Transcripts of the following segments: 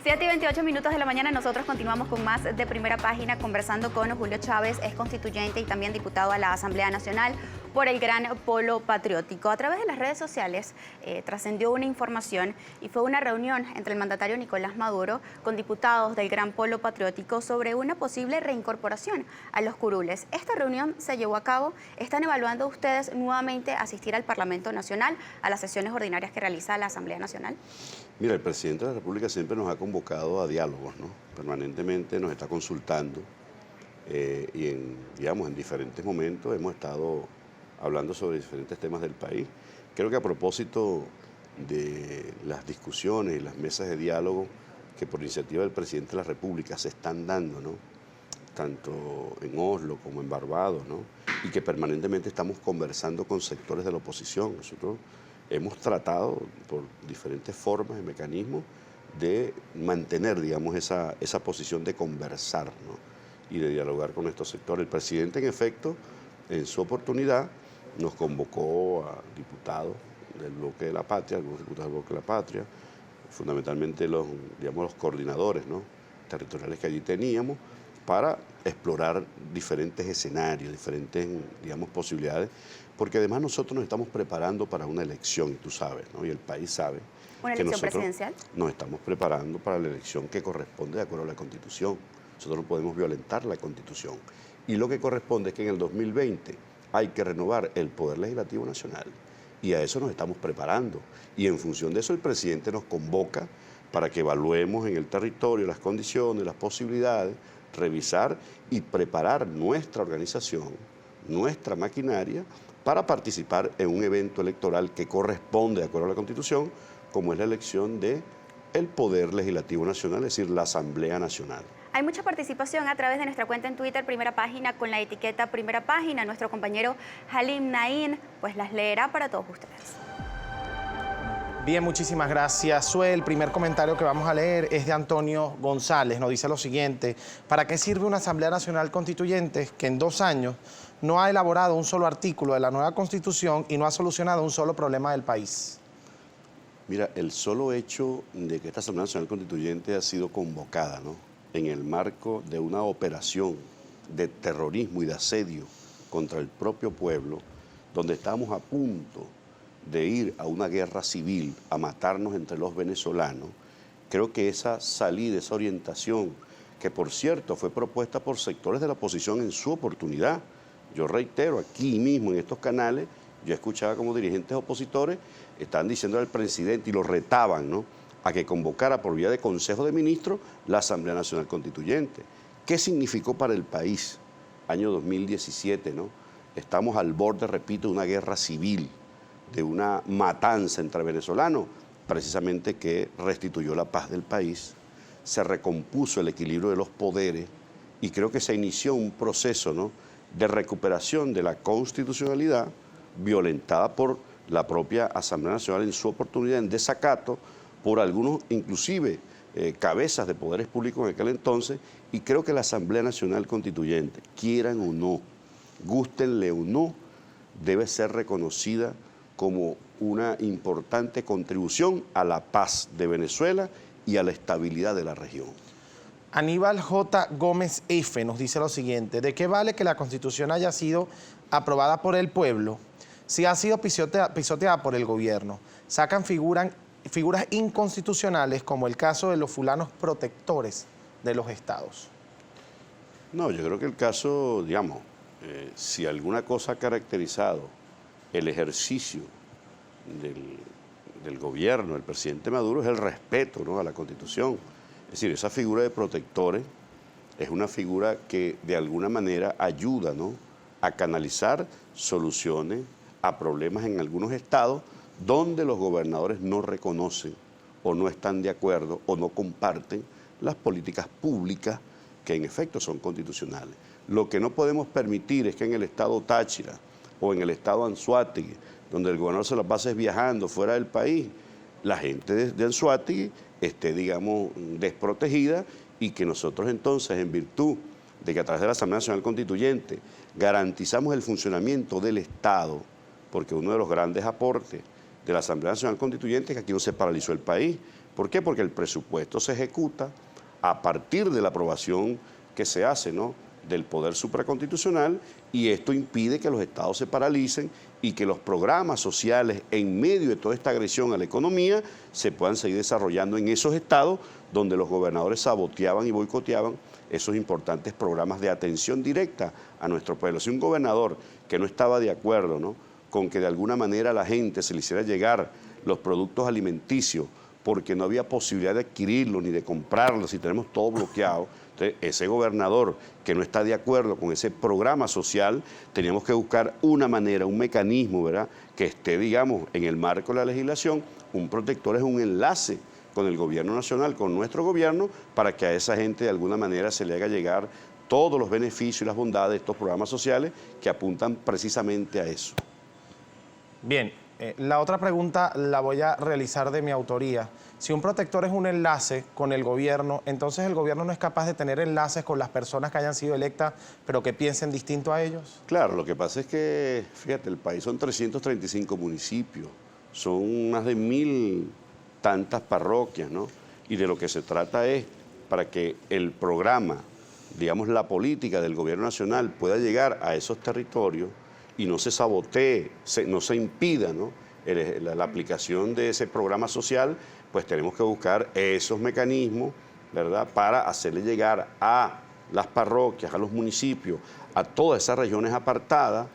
7:28 de la mañana, nosotros continuamos con más de Primera Página, conversando con Julio Chávez, ex constituyente y también diputado a la Asamblea Nacional por el Gran Polo Patriótico. A través de las redes sociales trascendió una información y fue una reunión entre el mandatario Nicolás Maduro con diputados del Gran Polo Patriótico sobre una posible reincorporación a los curules. Esta reunión se llevó a cabo. ¿Están evaluando ustedes nuevamente asistir al Parlamento Nacional a las sesiones ordinarias que realiza la Asamblea Nacional? Mira, el presidente de la República siempre nos ha convocado a diálogos, ¿no? Permanentemente nos está consultando y en diferentes momentos hemos estado hablando sobre diferentes temas del país. Creo que a propósito de las discusiones y las mesas de diálogo que por iniciativa del presidente de la República se están dando, ¿no? Tanto en Oslo como en Barbados, ¿no? Y que permanentemente estamos conversando con sectores de la oposición. Nosotros hemos tratado por diferentes formas y mecanismos de mantener, digamos, esa posición de conversar, ¿no? Y de dialogar con estos sectores. El presidente, en efecto, en su oportunidad, nos convocó a diputados del Bloque de la Patria, algunos diputados del Bloque de la Patria, fundamentalmente los coordinadores, ¿no?, territoriales que allí teníamos, para explorar diferentes escenarios, diferentes, posibilidades, porque además nosotros nos estamos preparando para una elección, y tú sabes, ¿no?, y el país sabe. ¿Una elección presidencial? Nos estamos preparando para la elección que corresponde de acuerdo a la Constitución. Nosotros no podemos violentar la Constitución. Y lo que corresponde es que en el 2020 hay que renovar el Poder Legislativo Nacional. Y a eso nos estamos preparando. Y en función de eso el presidente nos convoca para que evaluemos en el territorio las condiciones, las posibilidades, revisar y preparar nuestra organización, nuestra maquinaria, para participar en un evento electoral que corresponde, de acuerdo a la Constitución, como es la elección del Poder Legislativo Nacional, es decir, la Asamblea Nacional. Hay mucha participación a través de nuestra cuenta en Twitter, Primera Página, con la etiqueta Primera Página. Nuestro compañero Halim Naín pues las leerá para todos ustedes. Bien, muchísimas gracias, Sue. El primer comentario que vamos a leer es de Antonio González. Nos dice lo siguiente: ¿para qué sirve una Asamblea Nacional Constituyente que en 2 años no ha elaborado un solo artículo de la nueva Constitución y no ha solucionado un solo problema del país? Mira, el solo hecho de que esta Asamblea Nacional Constituyente ha sido convocada, ¿no?, en el marco de una operación de terrorismo y de asedio contra el propio pueblo, donde estamos a punto de ir a una guerra civil, a matarnos entre los venezolanos, creo que esa salida, esa orientación, que por cierto fue propuesta por sectores de la oposición en su oportunidad, yo reitero, aquí mismo en estos canales, yo escuchaba como dirigentes opositores estaban diciendo al presidente y lo retaban, ¿no?, a que convocara por vía de Consejo de Ministros la Asamblea Nacional Constituyente. ¿Qué significó para el país? Año 2017, ¿no? Estamos al borde, repito, de una guerra civil, de una matanza entre venezolanos, precisamente que restituyó la paz del país, se recompuso el equilibrio de los poderes y creo que se inició un proceso, ¿no?, de recuperación de la constitucionalidad violentada por la propia Asamblea Nacional en su oportunidad, en desacato, por algunos inclusive cabezas de poderes públicos en aquel entonces, y creo que la Asamblea Nacional Constituyente, quieran o no, gústenle o no, debe ser reconocida como una importante contribución a la paz de Venezuela y a la estabilidad de la región. Aníbal J. Gómez F. nos dice lo siguiente: ¿de qué vale que la Constitución haya sido aprobada por el pueblo si ha sido pisoteada por el gobierno? Sacan figuras inconstitucionales como el caso de los fulanos protectores de los estados. No, yo creo que el caso, si alguna cosa ha caracterizado el ejercicio del gobierno, del presidente Maduro, es el respeto, ¿no?, a la Constitución. Es decir, esa figura de protectores es una figura que de alguna manera ayuda, ¿no?, a canalizar soluciones a problemas en algunos estados donde los gobernadores no reconocen o no están de acuerdo o no comparten las políticas públicas que en efecto son constitucionales. Lo que no podemos permitir es que en el estado Táchira o en el estado Anzoátegui, donde el gobernador se la pasa viajando fuera del país, la gente de Anzoátegui esté, desprotegida, y que nosotros entonces, en virtud de que a través de la Asamblea Nacional Constituyente garantizamos el funcionamiento del Estado, porque uno de los grandes aportes de la Asamblea Nacional Constituyente es que aquí no se paralizó el país, ¿Por qué? Porque el presupuesto se ejecuta a partir de la aprobación que se hace, ¿no?, del poder supraconstitucional, y esto impide que los estados se paralicen y que los programas sociales en medio de toda esta agresión a la economía se puedan seguir desarrollando en esos estados donde los gobernadores saboteaban y boicoteaban esos importantes programas de atención directa a nuestro pueblo. Si un gobernador que no estaba de acuerdo, ¿no?, con que de alguna manera a la gente se le hiciera llegar los productos alimenticios porque no había posibilidad de adquirirlos ni de comprarlos y tenemos todo bloqueado, entonces ese gobernador que no está de acuerdo con ese programa social, teníamos que buscar una manera, un mecanismo, ¿verdad?, que esté, digamos, en el marco de la legislación. Un protector es un enlace con el gobierno nacional, con nuestro gobierno, para que a esa gente de alguna manera se le haga llegar todos los beneficios y las bondades de estos programas sociales que apuntan precisamente a eso. Bien, la otra pregunta la voy a realizar de mi autoría. Si un protector es un enlace con el gobierno, entonces el gobierno no es capaz de tener enlaces con las personas que hayan sido electas, pero que piensen distinto a ellos. Claro, lo que pasa es que, fíjate, el país son 335 municipios, son más de 1000 tantas parroquias, ¿no? Y de lo que se trata es para que el programa, digamos, la política del gobierno nacional pueda llegar a esos territorios y no se sabotee, no se impida, ¿no?, la aplicación de ese programa social, pues tenemos que buscar esos mecanismos, ¿verdad?, para hacerle llegar a las parroquias, a los municipios, a todas esas regiones apartadas,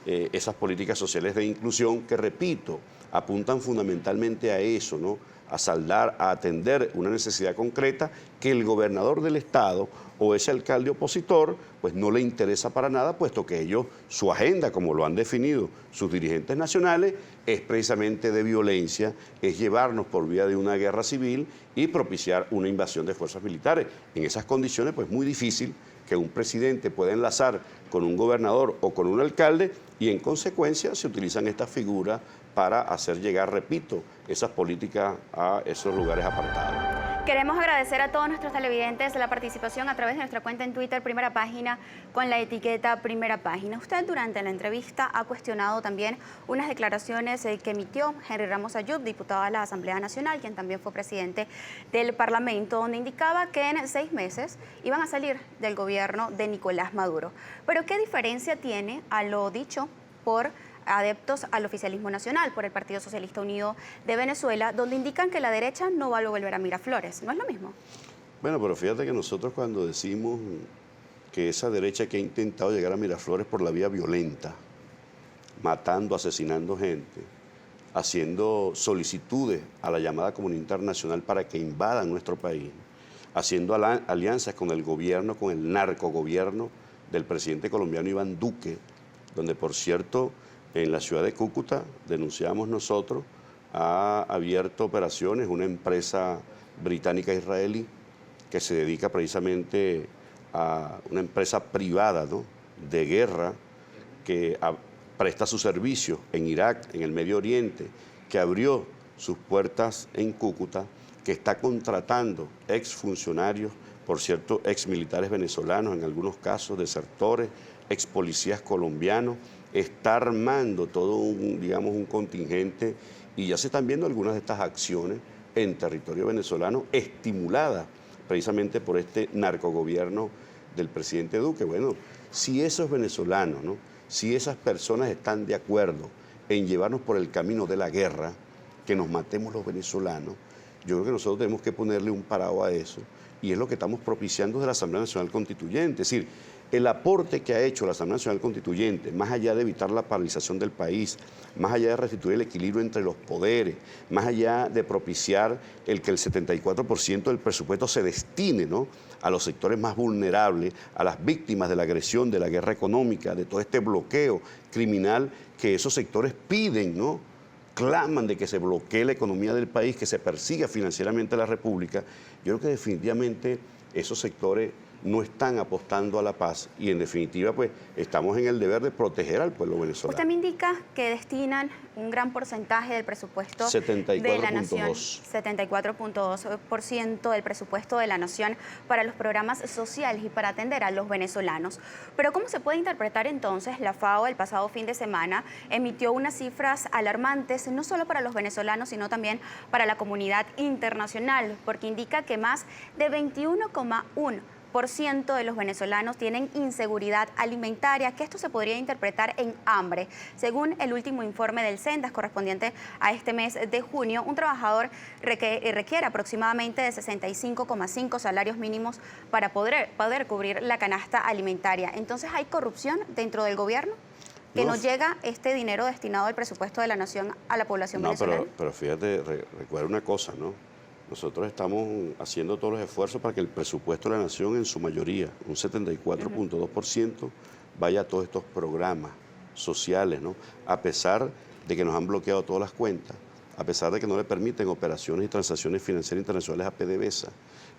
esas políticas sociales de inclusión que, repito, apuntan fundamentalmente a eso, ¿no?, a saldar, a atender una necesidad concreta que el gobernador del estado o ese alcalde opositor pues no le interesa para nada, puesto que ellos, su agenda, como lo han definido sus dirigentes nacionales, es precisamente de violencia, es llevarnos por vía de una guerra civil y propiciar una invasión de fuerzas militares. En esas condiciones, pues muy difícil que un presidente pueda enlazar con un gobernador o con un alcalde, y en consecuencia se utilizan estas figuras para hacer llegar, repito, esas políticas a esos lugares apartados. Queremos agradecer a todos nuestros televidentes la participación a través de nuestra cuenta en Twitter, Primera Página, con la etiqueta Primera Página. Usted durante la entrevista ha cuestionado también unas declaraciones que emitió Henry Ramos Ayub, diputado de la Asamblea Nacional, quien también fue presidente del Parlamento, donde indicaba que en 6 meses iban a salir del gobierno de Nicolás Maduro. Pero ¿qué diferencia tiene a lo dicho por adeptos al oficialismo nacional, por el Partido Socialista Unido de Venezuela, donde indican que la derecha no va a volver a Miraflores? ¿No es lo mismo? Bueno, pero fíjate que nosotros cuando decimos que esa derecha que ha intentado llegar a Miraflores por la vía violenta, matando, asesinando gente, haciendo solicitudes a la llamada comunidad internacional para que invadan nuestro país, haciendo alianzas con el gobierno, con el narcogobierno del presidente colombiano Iván Duque, donde, por cierto, en la ciudad de Cúcuta, denunciamos nosotros, ha abierto operaciones una empresa británica-israelí que se dedica precisamente a una empresa privada, ¿no?, de guerra, que presta sus servicios en Irak, en el Medio Oriente, que abrió sus puertas en Cúcuta, que está contratando exfuncionarios, por cierto, exmilitares venezolanos, en algunos casos desertores, expolicías colombianos, está armando todo un contingente, y ya se están viendo algunas de estas acciones en territorio venezolano, estimuladas precisamente por este narcogobierno del presidente Duque. Bueno, si esos venezolanos, ¿no?, si esas personas están de acuerdo en llevarnos por el camino de la guerra, que nos matemos los venezolanos, yo creo que nosotros tenemos que ponerle un parado a eso, y es lo que estamos propiciando de la Asamblea Nacional Constituyente. Es decir, el aporte que ha hecho la Asamblea Nacional Constituyente, más allá de evitar la paralización del país, más allá de restituir el equilibrio entre los poderes, más allá de propiciar el que el 74% del presupuesto se destine, ¿no?, a los sectores más vulnerables, a las víctimas de la agresión, de la guerra económica, de todo este bloqueo criminal que esos sectores piden, ¿no?, claman de que se bloquee la economía del país, que se persiga financieramente a la República. Yo creo que definitivamente esos sectores no están apostando a la paz y en definitiva pues estamos en el deber de proteger al pueblo venezolano. Usted me indica que destinan un gran porcentaje del presupuesto de la nación, 74.2% del presupuesto de la nación para los programas sociales y para atender a los venezolanos. Pero ¿cómo se puede interpretar entonces? La FAO el pasado fin de semana emitió unas cifras alarmantes, no solo para los venezolanos, sino también para la comunidad internacional, porque indica que más de 21,1% de los venezolanos tienen inseguridad alimentaria, que esto se podría interpretar en hambre. Según el último informe del Sendas correspondiente a este mes de junio, un trabajador requiere aproximadamente de 65,5 salarios mínimos para poder cubrir la canasta alimentaria. Entonces, ¿hay corrupción dentro del gobierno? Que no llega este dinero destinado al presupuesto de la nación a la población venezolana. Pero fíjate, recuerda una cosa, ¿no? Nosotros estamos haciendo todos los esfuerzos para que el presupuesto de la nación, en su mayoría, un 74.2%, vaya a todos estos programas sociales, ¿no? A pesar de que nos han bloqueado todas las cuentas, a pesar de que no le permiten operaciones y transacciones financieras internacionales a PDVSA,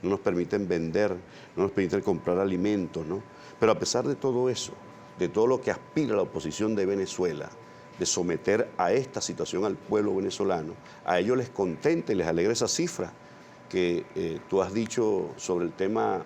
no nos permiten vender, no nos permiten comprar alimentos, ¿no? Pero a pesar de todo eso, de todo lo que aspira la oposición de Venezuela, de someter a esta situación al pueblo venezolano, a ellos les contenta y les alegra esa cifra que tú has dicho sobre el tema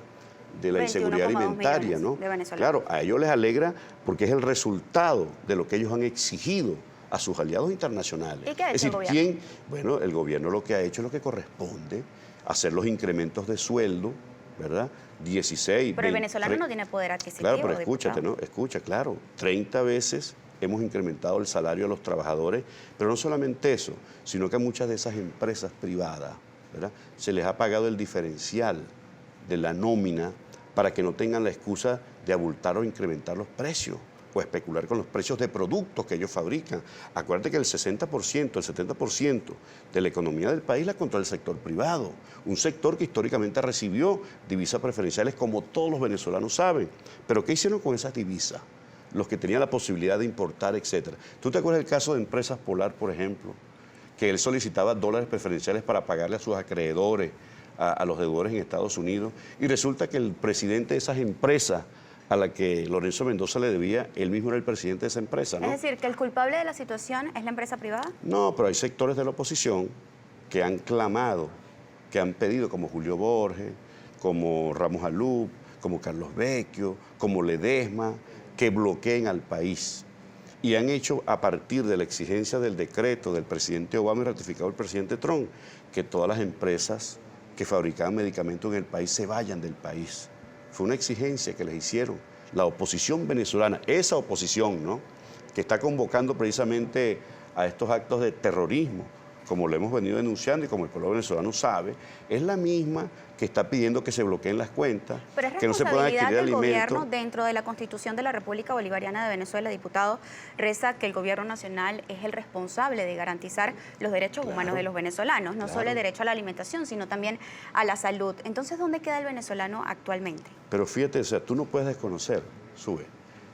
de la inseguridad alimentaria, ¿no? Claro, a ellos les alegra porque es el resultado de lo que ellos han exigido a sus aliados internacionales. ¿Y qué ha hecho el gobierno? Bueno, el gobierno lo que ha hecho es lo que corresponde, hacer los incrementos de sueldo, ¿verdad? 16, Pero el venezolano no tiene poder adquisitivo. Claro, pero escúchate, ¿no? Escucha, claro, 30 veces hemos incrementado el salario a los trabajadores, pero no solamente eso, sino que a muchas de esas empresas privadas, ¿verdad?, se les ha pagado el diferencial de la nómina para que no tengan la excusa de abultar o incrementar los precios o especular con los precios de productos que ellos fabrican. Acuérdate que el 60%, el 70% de la economía del país la controla el sector privado, un sector que históricamente recibió divisas preferenciales como todos los venezolanos saben. Pero ¿qué hicieron con esas divisas? Los que tenían la posibilidad de importar, etcétera. ¿Tú te acuerdas del caso de Empresas Polar, por ejemplo? Que él solicitaba dólares preferenciales para pagarle a sus acreedores, a los deudores en Estados Unidos, y resulta que el presidente de esas empresas a la que Lorenzo Mendoza le debía, él mismo era el presidente de esa empresa, ¿no? Es decir, que el culpable de la situación es la empresa privada. No, pero hay sectores de la oposición que han clamado, que han pedido, como Julio Borges, como Ramos Alup, como Carlos Vecchio, como Ledesma, que bloqueen al país. Y han hecho, a partir de la exigencia del decreto del presidente Obama y ratificado el presidente Trump, que todas las empresas que fabricaban medicamentos en el país se vayan del país. Fue una exigencia que les hicieron la oposición venezolana, esa oposición, ¿no?, que está convocando precisamente a estos actos de terrorismo, como lo hemos venido denunciando y como el pueblo venezolano sabe, es la misma que está pidiendo que se bloqueen las cuentas, que no se puedan adquirir alimentos. Pero es responsabilidad del gobierno, dentro de la Constitución de la República Bolivariana de Venezuela, diputado, reza que el gobierno nacional es el responsable de garantizar los derechos humanos de los venezolanos, no solo el derecho a la alimentación, sino también a la salud. Entonces, ¿dónde queda el venezolano actualmente? Pero fíjate, o sea, tú no puedes desconocer,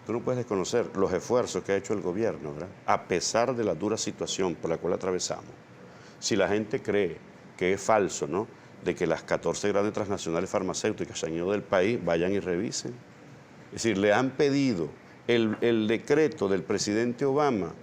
tú no puedes desconocer los esfuerzos que ha hecho el gobierno, ¿verdad?, a pesar de la dura situación por la cual atravesamos. Si la gente cree que es falso, ¿no?, de que las 14 grandes transnacionales farmacéuticas se han ido del país, vayan y revisen. Es decir, le han pedido, el decreto del presidente Obama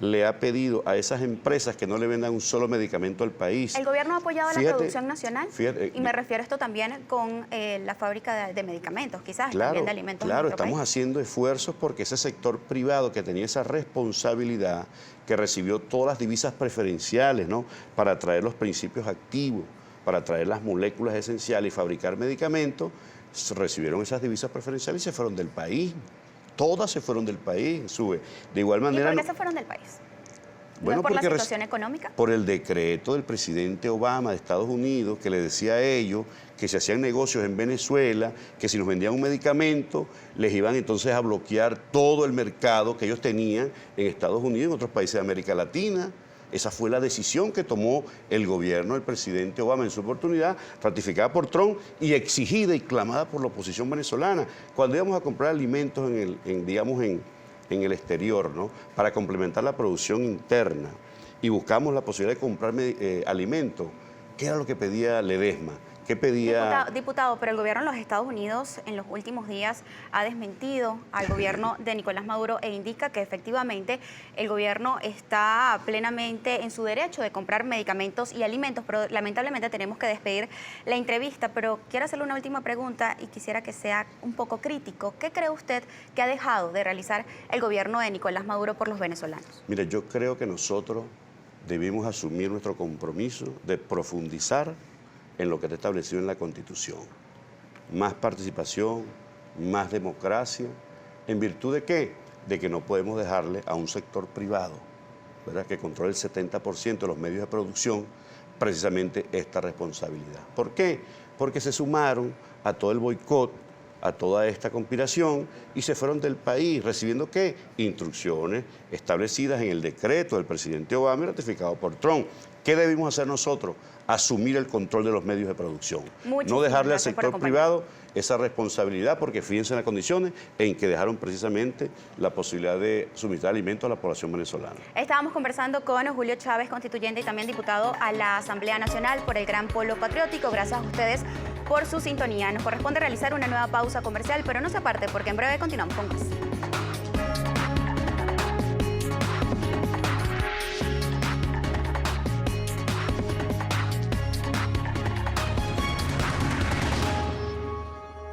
le ha pedido a esas empresas que no le vendan un solo medicamento al país. ¿El gobierno ha apoyado la producción nacional? Y me refiero a esto también con la fábrica de medicamentos, quizás, también de alimentos. Claro, estamos haciendo esfuerzos porque ese sector privado que tenía esa responsabilidad, que recibió todas las divisas preferenciales, ¿no?, para traer los principios activos, para traer las moléculas esenciales y fabricar medicamentos, recibieron esas divisas preferenciales y se fueron del país. Todas se fueron del país, sube. De igual manera. ¿Y por qué se fueron del país? Bueno, ¿No por la porque situación económica? Por el decreto del presidente Obama de Estados Unidos, que le decía a ellos que si hacían negocios en Venezuela, que si nos vendían un medicamento, les iban entonces a bloquear todo el mercado que ellos tenían en Estados Unidos y en otros países de América Latina. Esa fue la decisión que tomó el gobierno del presidente Obama en su oportunidad, ratificada por Trump y exigida y clamada por la oposición venezolana. Cuando íbamos a comprar alimentos en el exterior, ¿no?, para complementar la producción interna, y buscamos la posibilidad de comprar alimentos, ¿qué era lo que pedía Ledesma? ¿Qué pedía? Diputado, pero el gobierno de los Estados Unidos en los últimos días ha desmentido al gobierno de Nicolás Maduro e indica que efectivamente el gobierno está plenamente en su derecho de comprar medicamentos y alimentos, pero lamentablemente tenemos que despedir la entrevista. Pero quiero hacerle una última pregunta y quisiera que sea un poco crítico. ¿Qué cree usted que ha dejado de realizar el gobierno de Nicolás Maduro por los venezolanos? Mire, yo creo que nosotros debimos asumir nuestro compromiso de profundizar en lo que está establecido en la Constitución. Más participación, más democracia. ¿En virtud de qué? De que no podemos dejarle a un sector privado, ¿verdad?, que controla el 70% de los medios de producción, precisamente esta responsabilidad. ¿Por qué? Porque se sumaron a todo el boicot, a toda esta conspiración y se fueron del país recibiendo ¿qué? Instrucciones establecidas en el decreto del presidente Obama y ratificado por Trump. ¿Qué debimos hacer nosotros? Asumir el control de los medios de producción. No dejarle al sector privado esa responsabilidad, porque fíjense en las condiciones en que dejaron precisamente la posibilidad de suministrar alimentos a la población venezolana. Estábamos conversando con Julio Chávez, constituyente y también diputado a la Asamblea Nacional por el Gran Polo Patriótico. Gracias a ustedes por su sintonía. Nos corresponde realizar una nueva pausa comercial, pero no se aparte porque en breve continuamos con más.